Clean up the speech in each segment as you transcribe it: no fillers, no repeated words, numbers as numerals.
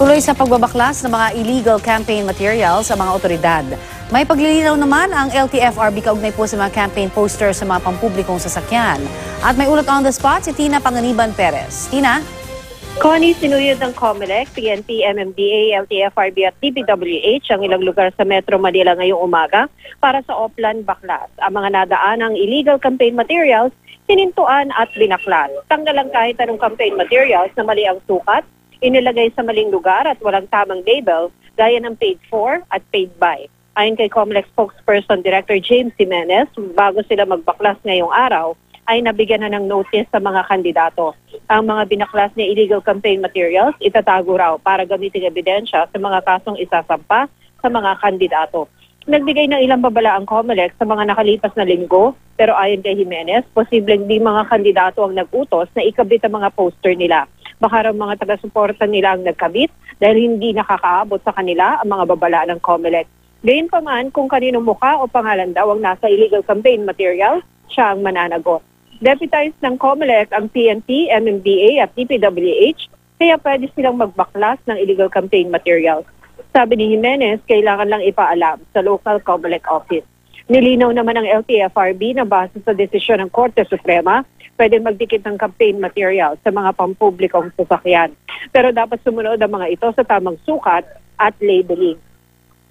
Tuloy sa pagbabaklas ng mga illegal campaign materials sa mga otoridad. May paglilinaw naman ang LTFRB kaugnay po sa mga campaign posters sa mga pampublikong sasakyan. At may ulat on the spot si Tina Panganiban Perez. Tina? Connie, sinuyod ng COMELEC, PNP, MMDA, LTFRB at DPWH ang ilang lugar sa Metro Manila ngayong umaga para sa Oplan Baklas. Ang mga nadaan ng illegal campaign materials, sinintuan at binaklas. Tanggal ang kahit anong campaign materials na mali ang sukat, inilagay sa maling lugar at walang tamang label gaya ng paid for at paid by. Ayon kay COMELEC spokesperson Director James Jimenez, bago sila magbaklas ngayong araw, ay nabigyan na ng notice sa mga kandidato. Ang mga binaklas na illegal campaign materials itatago raw para gamitin ebidensya sa mga kasong isasampa sa mga kandidato. Nagbigay ng ilang babala ang COMELEC sa mga nakalipas na linggo, pero ayon kay Jimenez, posibleng di mga kandidato ang nag-utos na ikabit ang mga poster nila. Baka raw mga taga-suporta nila ang nagkabit dahil hindi nakakaabot sa kanila ang mga babala ng COMELEC. Gayunpaman, kung kanino mukha o pangalan daw ang nasa illegal campaign material, siya ang mananagot. Deputized ng COMELEC ang PNP, MMDA at DPWH, kaya pwede silang magbaklas ng illegal campaign materials. Sabi ni Jimenez, kailangan lang ipaalam sa local COMELEC office. Nilinaw naman ng LTFRB na base sa desisyon ng Korte Suprema, pwede magdikit ng campaign material sa mga pampublikong sasakyan. Pero dapat sumunod ang mga ito sa tamang sukat at labeling.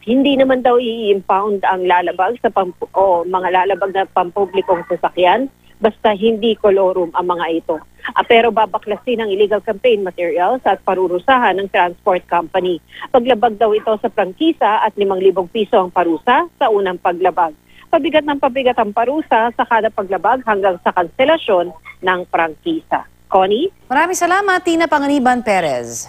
Hindi naman daw i-impound ang lalabag sa mga lalabag na pampublikong sasakyan basta hindi kolorum ang mga ito. Pero babaklasin ang illegal campaign materials at parurusahan ng transport company. Paglabag daw ito sa prangkisa at 5,000 piso ang parusa sa unang paglabag. Pabigat ng pabigat ang parusa sa kada paglabag hanggang sa kanselasyon ng prangkisa. Connie? Maraming salamat, Tina Panganiban Perez.